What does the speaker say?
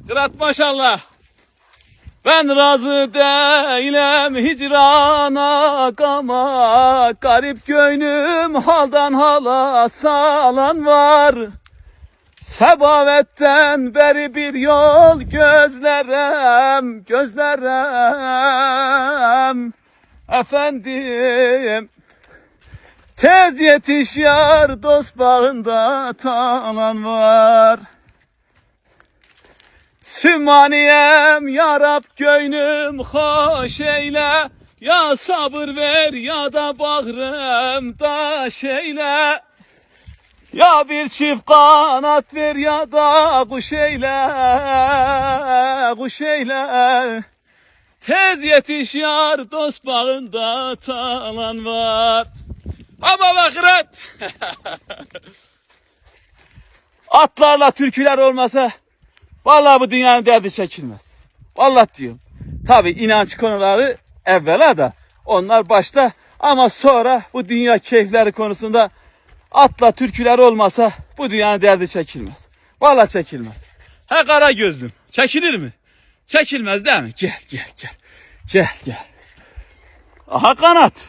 Kırat maşallah. Ben razı değilim hicrana kama, garip gönlüm haldan hala salan var. Sebavetten beri bir yol gözlerem efendim. Tez yetiş yar, dost bağında talan var. Sümmaniyem ya Rab gönlüm hoş eyle, ya sabır ver ya da bağrım taş eyle. Ya bir çift kanat ver ya da kuş eyle. Tez yetiş yar, dost bağında talan var. Baba bakırat. Atlarla türküler olmasa vallahi bu dünyanın derdi çekilmez. Vallahi diyorum. Tabi inanç konuları evvela da onlar başta, ama sonra bu dünya keyifleri konusunda atla türküler olmasa bu dünyanın derdi çekilmez. Vallahi çekilmez. He kara gözlüm. Çekilir mi? Çekilmez değil mi? Gel. Aha kanat.